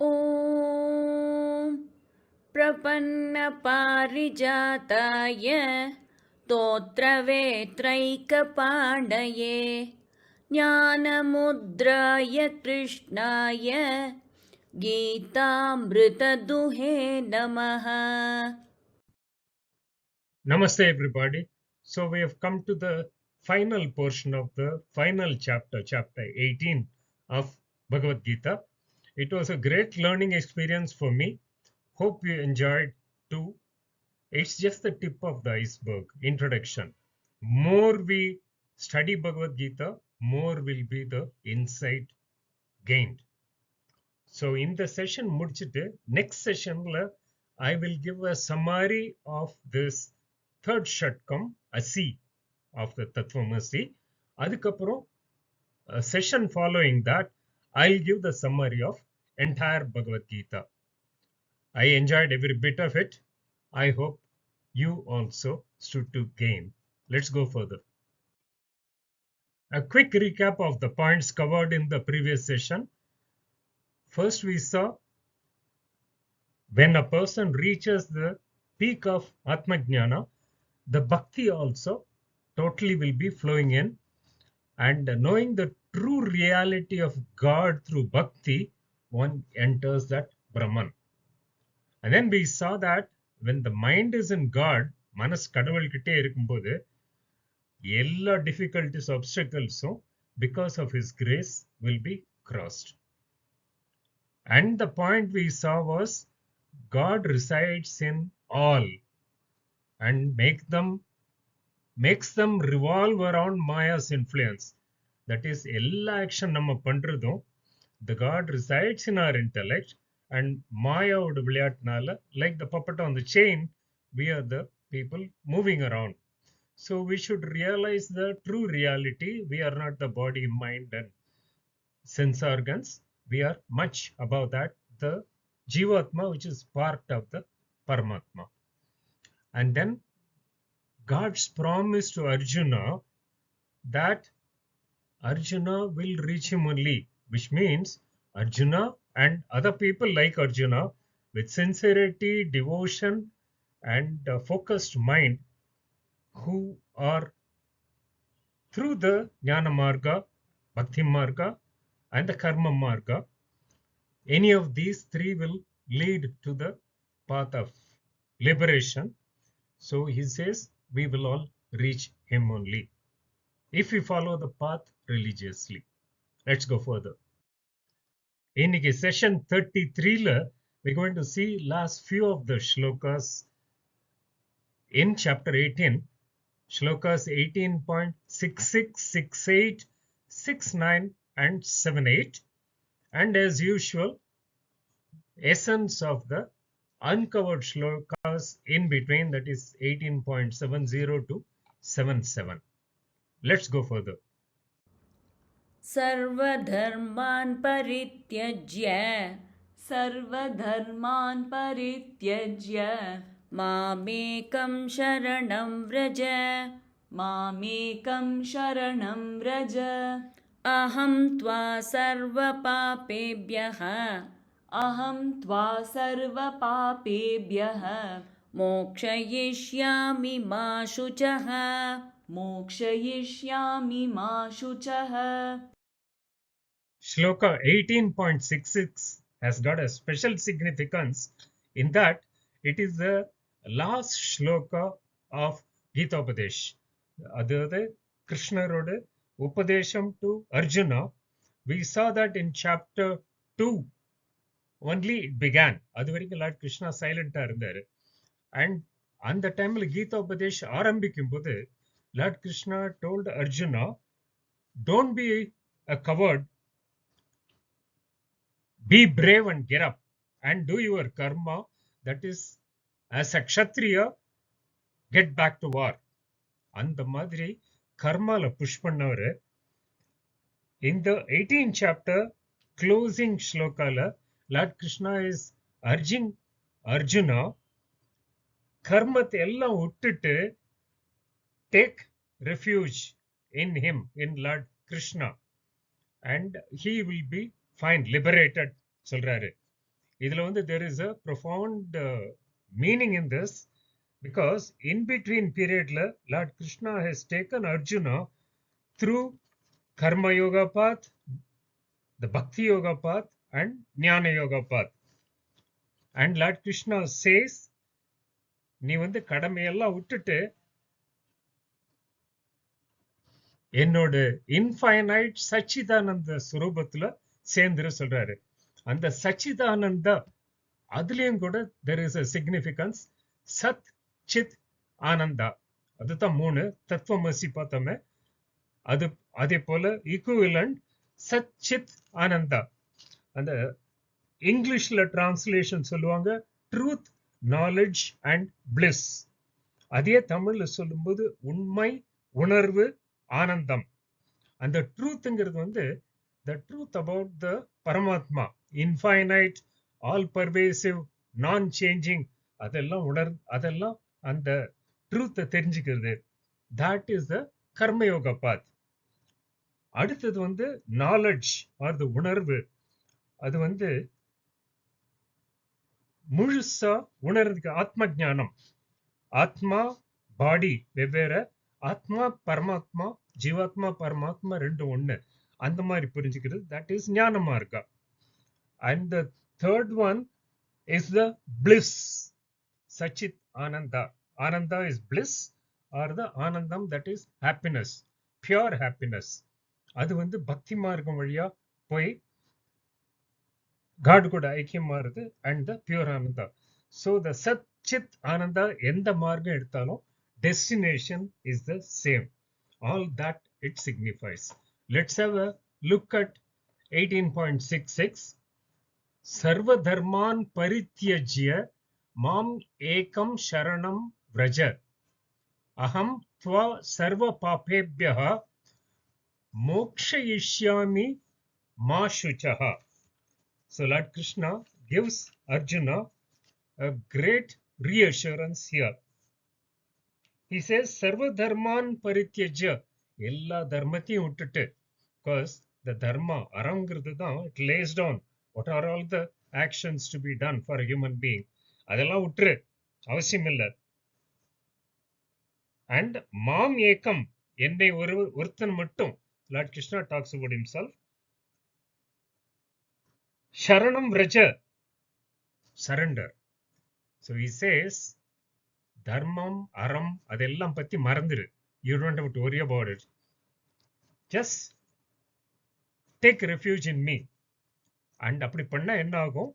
ॐ प्रपन्नपारिजाताय तोत्रवेत्रैकपाणये ज्ञानमुद्राय कृष्णाय गीतामृतदुहे नमः. Namaste everybody. So we have come to the final portion of the final chapter, chapter 18 of Bhagavad Gita. It was a great learning experience for me. Hope you enjoyed too. It's just the tip of the iceberg, introduction. More we study Bhagavad Gita, more will be the insight gained. So in the session முடிச்சிட்டு next sessionல I will give a summary of this third shatkam, Asi of the Tattvamasi. அதுக்கப்புறம் session following that I'll give the summary of entire Bhagavad Gita. I enjoyed every bit of it. I hope you also stood to gain. Let's go further. A quick recap of the points covered in the previous session. First we saw when a person reaches the peak of Atmajnana, the bhakti also totally will be flowing in, and knowing the true reality of God through bhakti, one enters that Brahman. And then we saw that when the mind is in God, manas kadavulkitte irukumbodhu, ella difficulties, obstacles, so because of His grace will be crossed. And the point we saw was God resides in all and makes them revolve around Maya's influence. That is, ella action நம்ம பண்றதும் the God resides in our intellect, and Maya ஓட விளையாட்டுனால, like the puppet on the chain, we are the people moving around. So we should realize the true reality. We are not the body, mind, and sense organs. We are much above that, the Jivatma, which is part of the Paramatma. And then God's promise to Arjuna that Arjuna will reach him only, which means Arjuna and other people like Arjuna with sincerity, devotion, and focused mind, who are through the Jnana Marga, Bhakti Marga, and the Karma Marga. Any of these three will lead to the path of liberation. So he says we will all reach him only if we follow the path religiously. Let's go further. இன்னைக்கு session 33ல we're going to see last few of the shlokas in chapter 18, shlokas 18.66, 68, 69, and 78. And as usual, essence of the uncovered shlokas in between, that is 18.70 to 77. Let's go further. सर्वधर्मान् परित्यज्य मामेकं शरणं व्रज अहं त्वा सर्वपापेभ्यः मोक्षयिष्यामि मा शुचः. Shloka 18.66 has got a special significance in that it is the last shloka of Gita Upadesh. Adhada Krishna wrote Upadesham to Arjuna. We saw that in chapter 2 only it began. அது வரைக்கும் Lord Krishna சைலண்டா இருந்தாரு. And அந்த டைம்ல கீதா உபதேஷ் ஆரம்பிக்கும் போது Lord Krishna told Arjuna, don't be a coward, be brave and get up and do your karma, that is, as a kshatriya, get back to war. அந்த மாதிரி கர்மால push பண்ணவரு in the 18th chapter closing shlokala Lord Krishna is urging Arjuna karmath எல்லாம் விட்டுட்டு take refuge in him, in Lord Krishna, and he will be fine, liberated சொல்றாரு. இதுல வந்து there is a profound meaning in this, because in between periodல Lord Krishna has taken Arjuna through karma yoga path, the bhakti yoga path, and jnana yoga path. And Lord Krishna says, நீ வந்து கடமையெல்லாம் விட்டுட்டு என்னோட infinite சச்சிதானந்த ஸ்வரூபத்துல சேர்ந்துரு சொல்றாரு. அந்த சச்சிதானந்தா அதுலயும் கூட there is a significance. சத் சித் ஆனந்தா, அதுதான் 3 தத்துவமசி பார்த்தோமே. அது அதே போல ஈக்குவலண்ட் சத் சித் ஆனந்தா. அந்த இங்கிலீஷ்ல டிரான்ஸ்லேஷன் சொல்லுவாங்க ட்ரூத், நாலேஜ் அண்ட் பிளிஸ். அதே தமிழ்ல சொல்லும்போது உண்மை, உணர்வு, ஆனந்தம். அந்த ட்ரூத்ங்கிறது வந்து the truth about the பரமாத்மா, infinite, all pervasive, non changing, அதெல்லாம் அந்த ட்ரூத்தை தெரிஞ்சுக்கிறது. that is the கர்மயோக பாத். அடுத்தது வந்து நாலேஜ் ஆர் த உணர்வு. அது வந்து முழுசா உணர்றதுக்கு ஆத்ம ஞானம். ஆத்மா பாடி வெவ்வேறு, ஆத்மா பரமாத்மா, ஜீவாத்மா பரமாத்மா ரெண்டும் ஒண்ணு, அந்த மாதிரி புரிஞ்சுக்கிறது. That is jnana marga. And the third one is the bliss, Sachchidananda. Ananda is bliss or the ஆனந்தம், that is happiness, pure happiness. அது வந்து பக்தி மார்க்கம் வழியா போய் காட் கூட ஐக்கியம் மாறுது. And the pure Ananda. So the சத் சித் ஆனந்தா எந்த மார்க்கம் எடுத்தாலும் destination is the same. All that it signifies. Let's have a look at 18.66. Sarva dharman parityajya mam ekam sharanam vraja aham tva sarva papebhyah mokshayishyami ma shuchaha. So Lord Krishna gives Arjuna a great reassurance here. He says, Sarva Dharman Parityajya, எல்லா தர்மத்தையும் விட்டுட்டு, because the dharma, அறங்கிறது தான், it lays down what are all the actions to be done for a human being. அதெல்லாம் விட்டுரு, அவசியம் இல்லை. And மாம் ஏக்கம், என்னை ஒருத்தன் மட்டும், Lord Krishna talks about himself. Sharanam Vraja, surrender. So he says, தர்மம், அறம், அதெல்லாம் பத்தி மறந்துரு. You don't have to worry about it. Just take refuge in me. And அப்படி பண்ணா என்ன ஆகும்?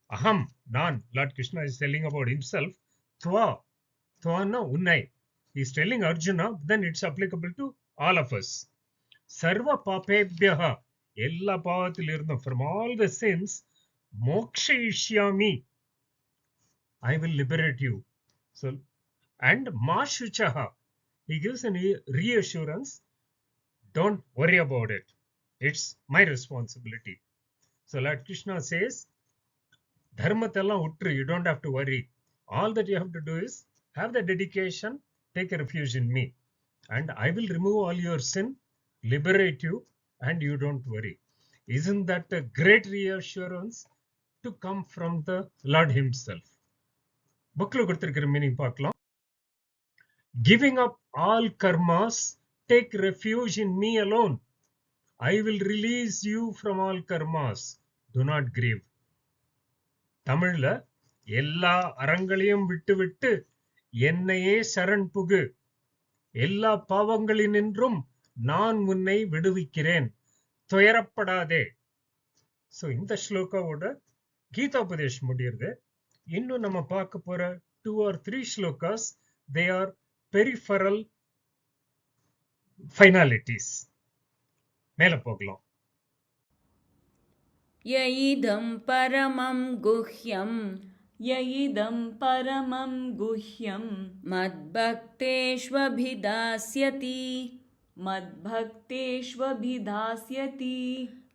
அகம், நான். Lord Krishna is telling about himself. Tva, tvaனா உன்னை. He is telling Arjuna, then it's applicable to all of us. Sarva papebhyaha, எல்லா பாவத்தில் இருந்தும், from all the sins, mokshayishyami, I will liberate you. So, and ma shuchaha, he gives a reassurance. Don't worry about it. It's my responsibility. So Lord Krishna says, dharmatella utru, you don't have to worry. All that you have to do is have the dedication, take a refuge in me, and I will remove all your sin, liberate you, and you don't worry. Isn't that a great reassurance to come from the Lord himself? Bookla கொடுத்திருக்கிற meaning பார்க்கலாம். Giving up all karmas, take refuge in me alone. I will release you from all karmas. Do not grieve. தமிழ்ல எல்லா அறங்களையும் விட்டுவிட்டு என்னையே சரண் புகு, எல்லா பாவங்களினின்றும் நான் உன்னை விடுவிக்கிறேன், துயரப்படாதே. So இந்த ஸ்லோகாவோட கீதோபதேஷம் முடியுது. இன்னும் நம்ம பார்க்க போற 2 or 3 slokas, they are peripheral finalities. மேல போகலாம். यैदं परमं गुह्यं यैदं परमं गुह्यं मद्भक्तेष्वभिधास्यति मद्भक्तेष्वभिधास्यति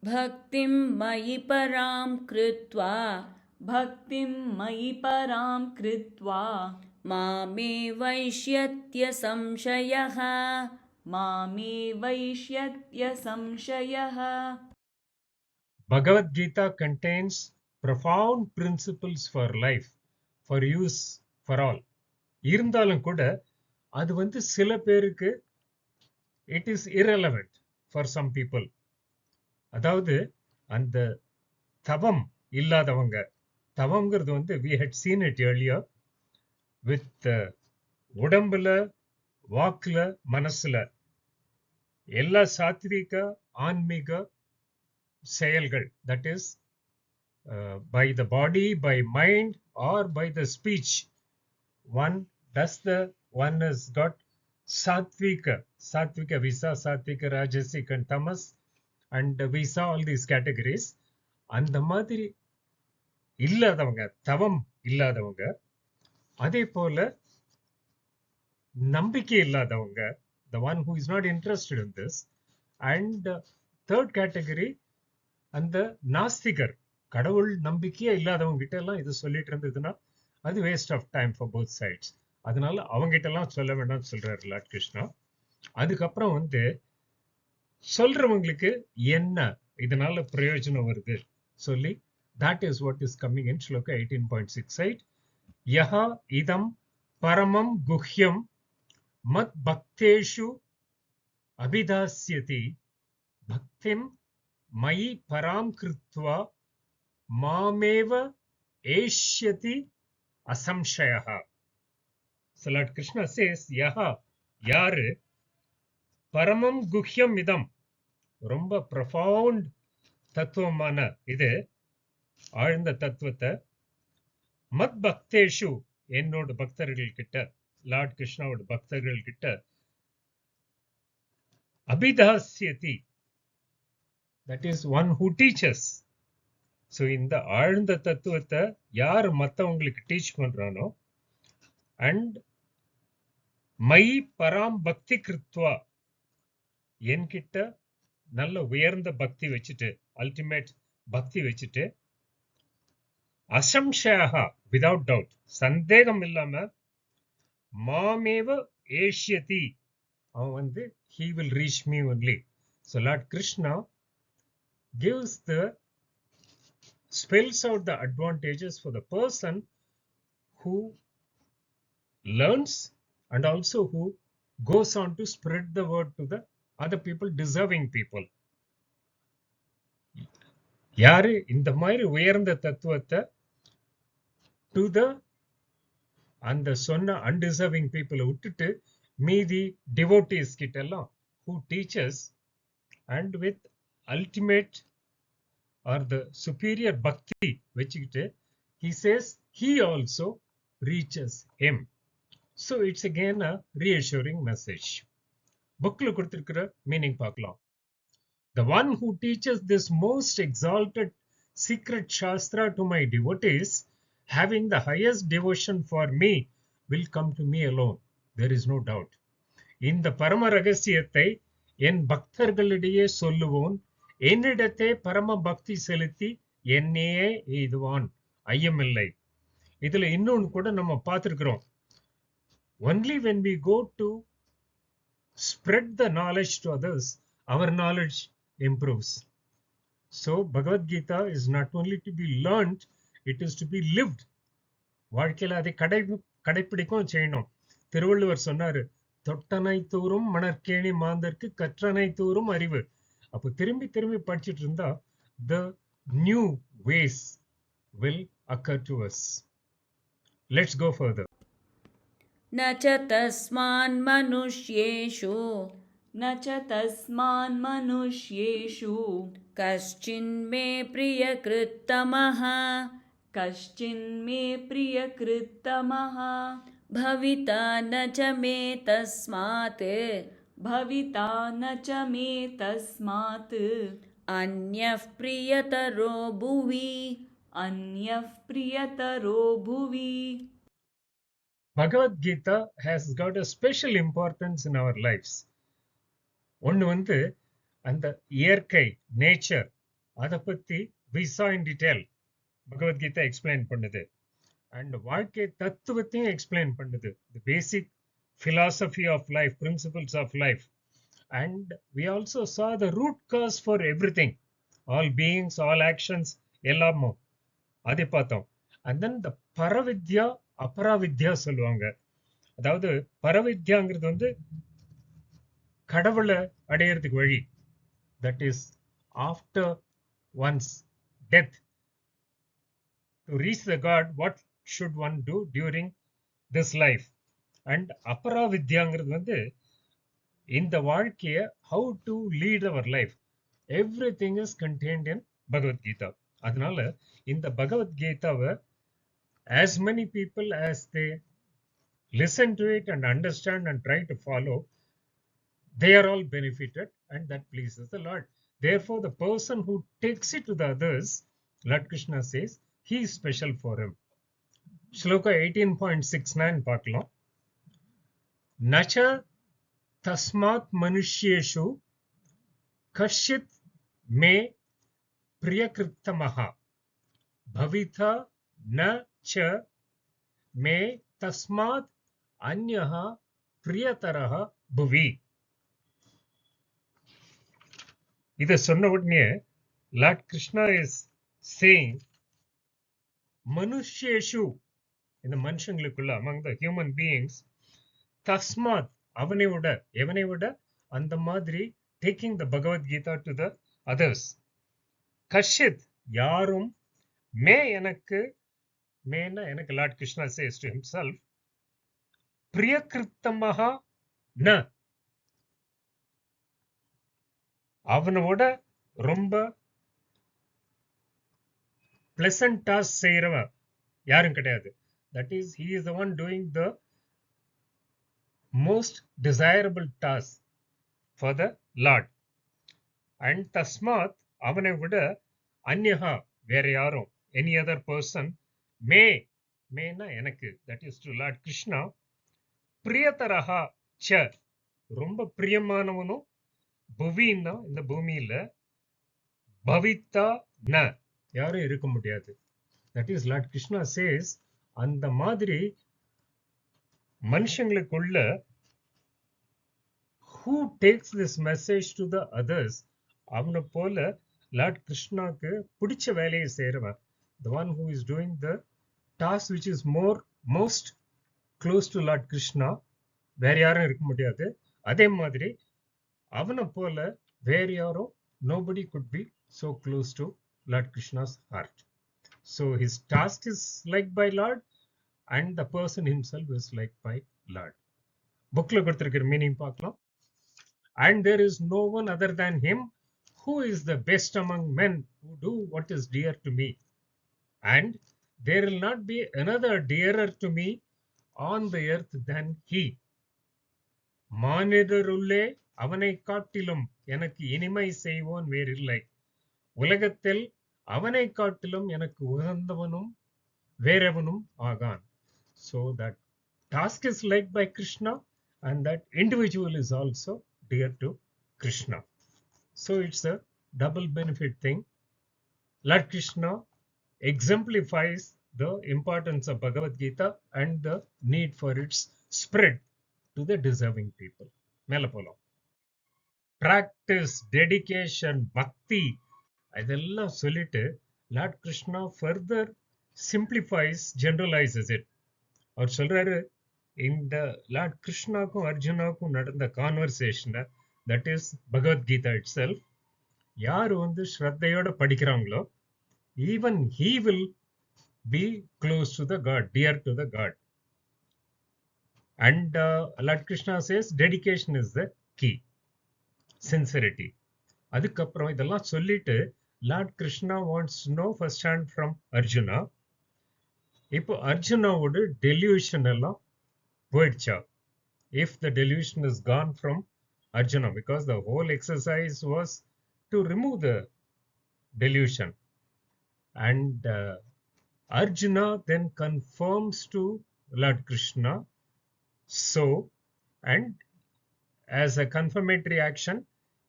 भक्तिं मयि परां कृत्वा भक्तिं मयि परां कृत्वा मामे वैष्यत्य संशयः मामे वैष्यत्य संशयः. Bhagavad Gita contains profound principles for life, for use for all. இருந்தாலும் கூட அது வந்து சில பேருக்கு it is irrelevant for some people. அதாவது அந்த தவம் இல்லாதவங்க, தவம்ங்கிறது வந்து we had seen it earlier with உடம்புல, வாக்குல, மனசுல எல்லா சாத்விக ஆன்மீக செயல்கள், that is by the body, by mind or by the speech, one has got satvika visa, satvika, rajasic and tamas, and we saw all these categories. அந்த மாதிரி இல்லாதவங்க, தவம் இல்லாதவங்க, அதே போல நம்பிக்கை இல்லாதவங்க, the one who is not interested in this, and third category அந்த நாஸ்திகர், கடவுள் நம்பிக்கையே இல்லாதவங்க கிட்ட எல்லாம் இது சொல்லிட்டு இருந்ததுன்னா அது waste of time for both sides. அதனால அவங்க கிட்ட எல்லாம் சொல்ல வேண்டாம்னு சொல்றாரு லார்ட் கிருஷ்ணா. அதுக்கப்புறம் வந்து சொல்றவங்களுக்கு என்ன இதனால பிரயோஜனம் வருது சொல்லி, that is what is coming in Shloka 18.68. Yaha idam paramam guhyam mat bhakteshu abhidasyati bhaktim mayi param krutva mameva eshyati asamshayaha. So Lord Krishna says, yaha, yaru paramam guhyam idam, ரொம்ப profound தத்துவமான இது, ஆழ்ந்த தத்துவத்தை, மத் பக்தேஷு, என்னோட பக்தர்கள் கிட்ட, Lord கிருஷ்ணாவோட பக்தர்கள் கிட்ட, அபிதாஸ்யதி, that is one who teaches. So இந்த ஆழ்ந்த தத்துவத்தை யார் மற்றவங்களுக்கு டீச் பண்றானோ, அண்ட் மை பராம் பக்தி கிருத்வா, என்கிட்ட நல்ல உயர்ந்த பக்தி வச்சுட்டு, அல்டிமேட் பக்தி வச்சுட்டு, அசம்சயா, விதவுட் டவுட், சந்தேகம் இல்லாம, மாமேவ ஏஷ்யதி, அவன் வந்து he will reach me only. So Lord Krishna gives spells out the advantages for the person who learns and also who goes on to spread the word to the other people, deserving people. யாரு இந்த மாதிரி உயர்ந்த தத்துவத்தை to the அந்த சொன்ன undeserving பீப்புளை விட்டுட்டு மீதி டிவோட்டீஸ் கிட்ட எல்லாம் who teaches and with ultimate or the superior bhakti வச்சுக்கிட்டு, he says he also reaches him. So it's again a reassuring message. புக்ல கொடுத்திருக்கிற மீனிங் பார்க்கலாம். The one who teaches this most exalted secret Shastra to my devotees, having the highest devotion for me, will come to me alone. There is no doubt. இந்த பரம ரகசியத்தை என் பக்தர்களிடையே சொல்லுவோன், என்னிடத்தே பரம பக்தி செலுத்தி என்னையே எய்துவான், ஐயமில்லை. இதுல இன்னொன்னு கூட நம்ம பார்த்திருக்கிறோம். Only when we go to spread the knowledge to others, our knowledge improves. So Bhagavad Gita is not only to be learned, it is to be lived. வாழ்க்கையில அதை கடைப்பிடிக்கவும் செய்யணும். திருவள்ளுவர் சொன்னாரு, தொட்டனை தூரும் மணற்கேணி மாந்தர்க்கு கற்றனை தூரும் அறிவு. அப்போ திரும்பி திரும்பி படிச்சுட்டு இருந்தா the new ways will occur to us. Let's go further. न च तस्मान् मनुष्येषु न च तस्मान् मनुष्येषु कश्चिन्मे प्रियकृत्तमः कश्चिन्मे प्रियकृत्तमः भविता न च मे तस्मात् भविता न च मे तस्मात् अन्यः प्रियतरो भुवि अन्यः प्रियतरो भुवि. Bhagavad Gita has got a special importance in our lives. ஒன்று வந்து அந்த இயற்கை, நேச்சர், அதை பத்தி we saw in detail. Bhagavad Gita explain பண்ணுது. அண்ட் வாழ்க்கை தத்துவத்தையும் எக்ஸ்பிளைன் பண்ணுது. The basic philosophy of life, principles of life. And we also saw the root cause for everything. All beings, all actions, எல்லாமும். அதை பார்த்தோம். அண்ட் தென் த பரவித்யா அபராவித்யா சொல்லுவாங்க. அதாவது பரவித்யாங்கிறது வந்து கடவுளை அடையிறதுக்கு வழி. That is after one's death to reach the God, what should one do during this life. And அபராவித்யாங்கிறது வந்து இந்த வாழ்க்கையை how to lead our life. Everything is contained in Bhagavad Gita. அதனால இந்த பகவத்கீதாவை as many people as they listen to it and understand and try to follow, they are all benefited, and that pleases the Lord. Therefore, the person who takes it to the others, Lord Krishna says, he is special for him. Shloka 18.69 பார்க்கலாம். Nacha tasmat manusheshu kashit me priyakrittamaha bhavitha na cha me tasmat anyaha priyataraha bhuvi. இதை சொன்ன உடனே lord Krishna is saying, மனுஷேஷு, இந்த மனுஷங்களுக்குள்ள among the human beings, தஸ்மாத், அவனை விட, எவனை விட, அந்த மாதிரி taking the Bhagavad Gita to the others. கஷித், யாரும், மே, எனக்கு, மேனா எனக்கு, lord Krishna says to himself, பிரியகிருத்தமஹா ந, அவனோட ரொம்ப பிளசன்ட் டாஸ்க் செய்யறவன் யாரும் கிடையாது. That is he is the one doing the most desirable task for the Lord. And தஸ்மாத், அவனை விட, அந்யஹா, வேற யாரும், any other person, மே, மேனா எனக்கு, that is to Lord Krishna, பிரியதரஹா ச, ரொம்ப பிரியமானவனும், புவின்னா இந்த பூமியில, பவித்தா ந, யாரும் இருக்க முடியாது. That is lord Krishna says, அந்த மாதிரி மனுஷங்களுக்குள்ள who takes this message to the others, அவனை போல லார்ட் கிருஷ்ணாக்கு பிடிச்ச வேலையை செய்யறவன், the one who is doing the task which is most close to Lord Krishna, வேற யாரும் இருக்க முடியாது. அதே மாதிரி அவனை போல வேற யாரும், nobody could be so close to Lord Krishna's heart. So his task is liked by Lord, and the person himself is liked by Lord. Bookல கொடுத்திருக்கிற மீனிங் பார்க்கலாம். And there is no one other than him who is the best among men who do what is dear to me. And there will not be another dearer to me on the earth than he. மானிடருள்ளே அவனை காட்டிலும் எனக்கு இனிமை செய்வோன் வேறில்லை. உலகத்தில் அவனை காட்டிலும் எனக்கு உகந்தவனும் வேறெவனும் ஆகான். So that task is liked by Krishna, and that individual is also dear to Krishna. So it's a double benefit thing. Lord Krishna exemplifies the importance of Bhagavad Gita and the need for its spread to the deserving people. மேல போலாம். Practice, dedication, bhakti, இதெல்லாம் சொல்லிட்டு lord Krishna further simplifies, generalizes it. அவர் சொல்றாரு, இந்த lord கிருஷ்ணாக்கும் அர்ஜுனாக்கும் நடந்த கான்வர்சேஷனை, that is Bhagavad Gita it self, யார் வந்து ஸ்ரத்தையோட படிக்கிறாங்களோ, even he will be close to the God, dear to the God. And Lord Krishna says dedication is the key, sincerity. அதுக்கப்புறம் இதெல்லாம் சொல்லிட்டு lord Krishna wants to know first hand from Arjuna. இப்போ அர்ஜுனாவோட delusion எல்லாம் போயிடுச்சா? If the delusion is gone from Arjuna, because the whole exercise was to remove the delusion. And Arjuna then confirms to Lord Krishna. So, and as a confirmatory action,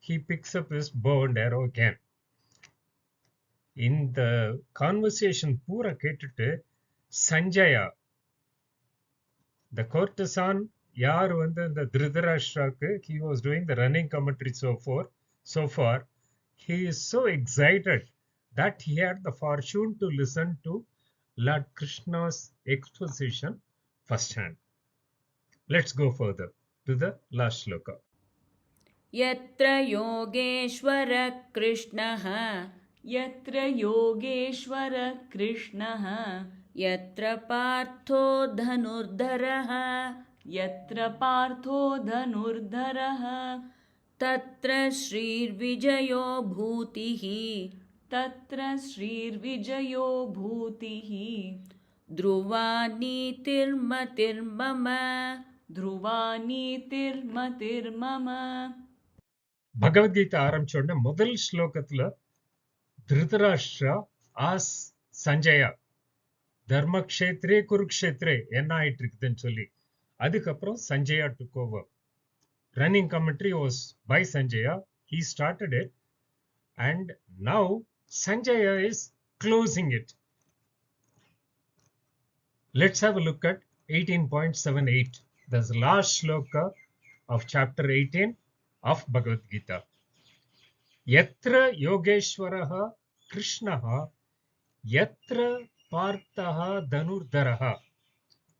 he picks up his bow and arrow again. In the conversation பூரா கேட்டுட்டு Sanjaya, the courtesan, யார் வந்து இந்த திருதராஷ்டிராக்கு, he was doing the running commentary so far, he is so excited that he had the fortune to listen to Lord Krishna's exposition firsthand. Let's go further to the last shloka. यत्र योगेश्वरः कृष्णः यत्र योगेश्वरः कृष्णः यत्र पार्थो धनुर्धरः यत्र पार्थो धनुर्धरः तत्र श्रीर्विजयो भूतिः तत्र श्रीर्विजयो भूतिः Dhruva नीतिर्मतिर्मम Dhruva नीतिर्मतिर्मम. Bhagavad Gita ஆரம்பிச்சோடனே முதல் ஸ்லோகத்துல திருதராஷ்டிரா ஆஸ் சஞ்சயா தர்மக்ஷேத்ரே குருக்ஷேத்ரே என்ன ஆயிட்டு இருக்குதுன்னு சொல்லி அதுக்கப்புறம் Sanjaya took over. Running commentary was by Sanjaya. He started it and now Sanjaya is closing it. Let's have a look at 18.78. That's the last shloka of chapter 18 of Bhagavad Gita. Yatra Yogeshwaraha Krishnaha Yatra Parthaha Dhanurdharaha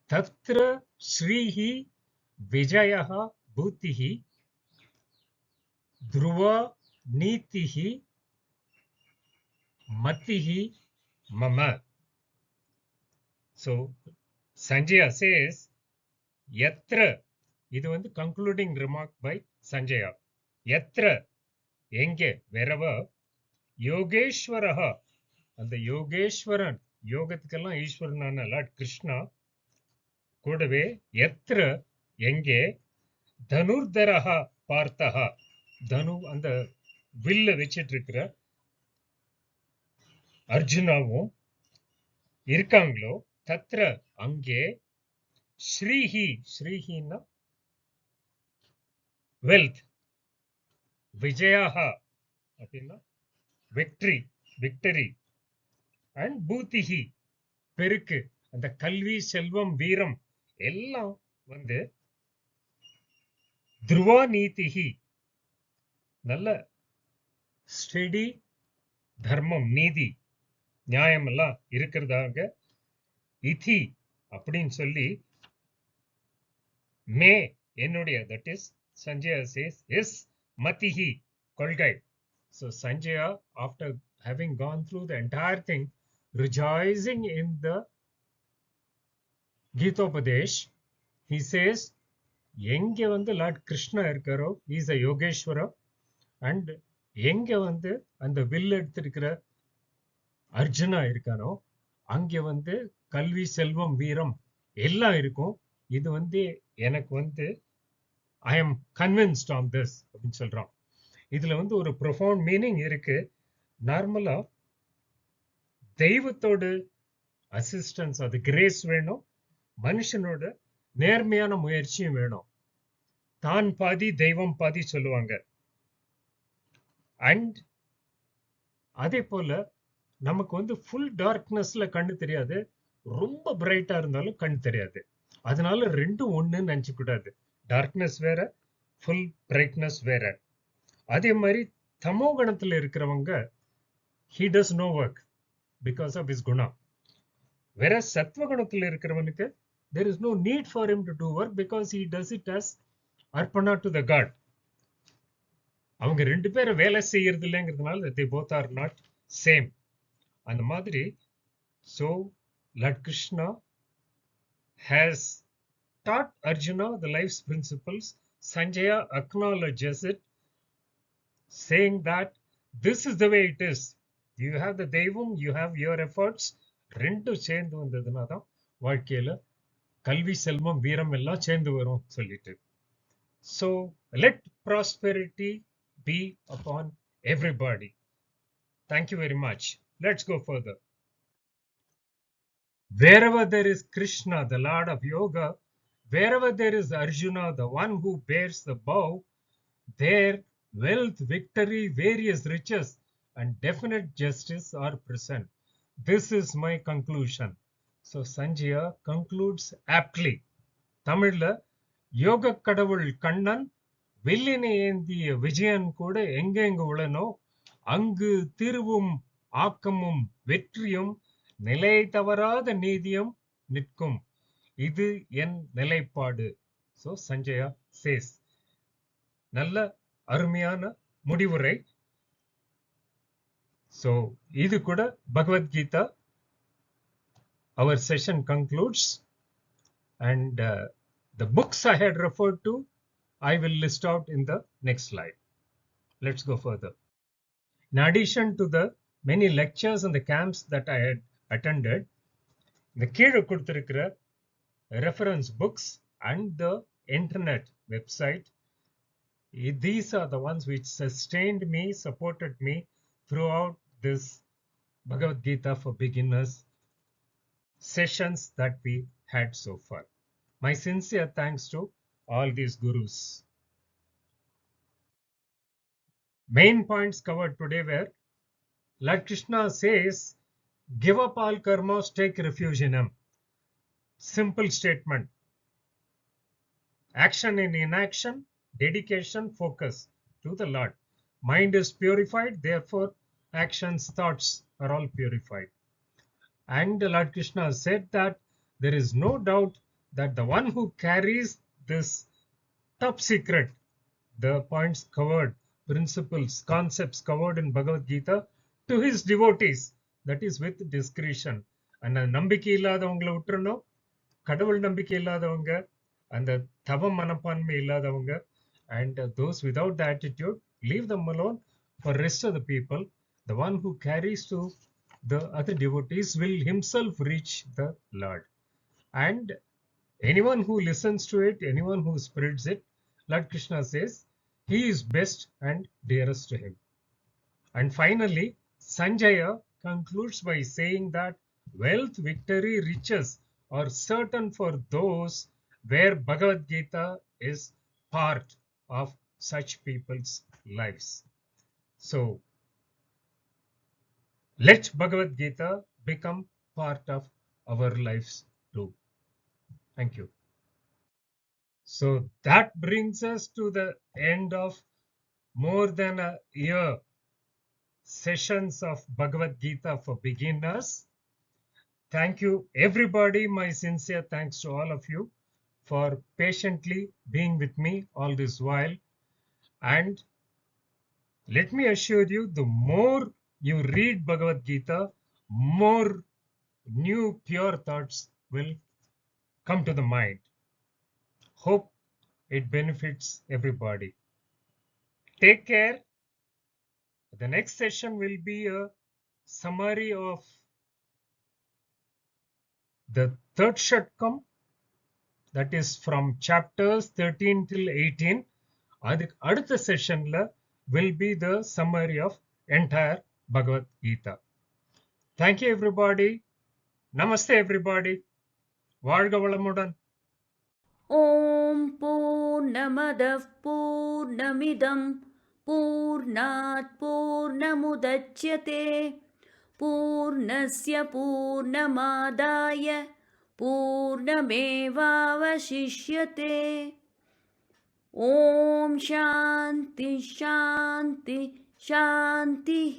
Tatra Shrihi Vijayaha Bhutihi Dhruva Nitihi Matihi Mama. So Sanjaya says Yatra, இது வந்து concluding remark by Sanjaya. Yatra, எங்கே, wherever, யோகேஸ்வரஹா, அந்த Yogeswaran, யோகத்துக்கெல்லாம் ஈஸ்வரனான Lord Krishna கூடவே எத்திர எங்கே, தனுர்தரஹா பார்த்தஹா, தனு அந்த வில்ல வச்சிட்டு இருக்கிற அர்ஜுனாவும் இருக்காங்களோ, தத்ர அங்கே, ஸ்ரீஹி, ஸ்ரீஹின்னா வெல்த், விஜயாஹா அப்படின்னா விக்டரி, விக்டரி, அண்ட் பூத்திஹி பெருக்கு, அந்த கல்வி, செல்வம், வீரம் எல்லாம் வந்து துருவா நீதிஹி நல்ல ஸ்டெடி தர்மம், நீதி, நியாயம் எல்லாம் இருக்கிறதாக இதி அப்படின்னு சொல்லி மே என்னுடைய, that is Sanjaya says is matihi, கொள்கை. So Sanjaya, after having gone through the entire thing, rejoicing in the Gitopadesh, he says எங்க வந்து லார்ட் கிருஷ்ணா இருக்காரோ, இஸ் அ யோகேஸ்வரா, அண்ட் எங்க வந்து அந்த வில் எடுத்திருக்கிற அர்ஜுனா இருக்காரோ அங்க வந்து கல்வி, செல்வம், வீரம் எல்லாம் இருக்கும். இது வந்து எனக்கு வந்து I am convinced on this அப்படின்னு சொல்றான். இதுல வந்து ஒரு profound meaning இருக்கு. நார்மலா தெய்வத்தோட அசிஸ்டன்ஸ், அது கிரேஸ் வேணும், மனுஷனோட நேர்மையான முயற்சியும் வேணும். தான் பாதி தெய்வம் பாதி சொல்லுவாங்க. அண்ட் அதே போல நமக்கு வந்து ஃபுல் டார்க்னஸ்ல கண்ணு தெரியாது, ரொம்ப பிரைட்டா இருந்தாலும் கண்ணு தெரியாது. அதனால ரெண்டும் ஒண்ணுன்னு நினைச்சு கூடாது. டார்க்னஸ் வேற, ஃபுல் பிரைட்னஸ் வேற. அதே மாதிரி தமோ கணத்துல இருக்கிறவங்க he does no work because of his guna. Whereas சத்வ குணத்துல இருக்கிறவனுக்கு there is no need for him to do work because he does it as arpana to the god. அவங்க ரெண்டு பேரும் வேலை செய்யறது இல்லைங்கிறதுனால they both are not same. அந்த மாதிரி so Lord Krishna has taught Arjuna the life's principles. Sanjaya acknowledges it, saying that this is the way it is. You have the Devam, you have your efforts. ரெண்டும் சேர்ந்து வந்ததுனா தான் வாழ்க்கையில கல்வி, செல்வம், வீரம் எல்லாம் சேர்ந்து வரும் சொல்லிட்டு. So let prosperity be upon everybody. Thank you very much. Let's go further. Wherever there is Krishna, the Lord of Yoga, wherever there is Arjuna, the one who bears the bow, there wealth, victory, various riches, and definite justice are present. This is my conclusion. So Sanjaya concludes aptly. தமிழ்ல யோக கடவுள் கண்ணன் வில்லினை ஏந்திய விஜயன் கூட எங்கெங்கு உளனோ அங்கு திருவும் ஆக்கமும் வெற்றியும் நிலை தவறாத நீதியும் நிற்கும். இது என் நிலைப்பாடு. So Sanjaya says. நல்ல அருமையான முடிவுரை. So இது கூட Bhagavad Gita. Our session concludes, and the books I had referred to I will list out in the next slide. Let's go further. In addition to the many lectures and the camps that I had attended, the கீழே கொடுத்திருக்கிற reference books and the internet website, these are the ones which sustained me, supported me throughout this Bhagavad Gita for beginners sessions that we had so far. My sincere thanks to all these gurus. Main points covered today were, Lord Krishna says, give up all karmas, take refuge in him. Simple statement. Action in inaction, dedication, focus to the Lord. Mind is purified, therefore actions, thoughts are all purified. And Lord Krishna said that there is no doubt that the one who carries this top secret, the points covered, principles, concepts covered in Bhagavad Gita, to his devotees, that is with discretion. And நம்பிக்கை இல்லாதவங்களை விட்டுறணும், கடவுள் நம்பிக்கை இல்லாதவங்க, அந்த தவ மனப்பான்மை இல்லாதவங்க, and those without the attitude, leave them alone. For rest of the people, the one who carries to the other devotees will himself reach the Lord. And anyone who listens to it, anyone who spreads it, Lord Krishna says, he is best and dearest to him. And finally, Sanjaya concludes by saying that wealth, victory, riches are certain for those where Bhagavad Gita is part of such people's lives. So, let Bhagavad Gita become part of our lives too. Thank you. So that brings us to the end of more than a year sessions of Bhagavad Gita for beginners. Thank you everybody. My sincere thanks to all of you for patiently being with me all this while. And let me assure you, the more you read Bhagavad Gita, more new pure thoughts will come to the mind. Hope it benefits everybody. Take care. The next session will be a summary of the third Shatkam, that is from chapters 13 till 18. அதுக்கு அடுத்த செஷன்ல will be the summary of entire Bhagavad Gita. Thank you everybody. Namaste everybody. வாழ்க வளமுடன். ॐ पूर्णमदः पूर्णमिदं पूर्णात् पूर्णमुदच्यते पूर्णस्य पूर्णमादाय पूर्णमेवावशिष्यते. ॐ शान्ति शान्ति शान्तिः.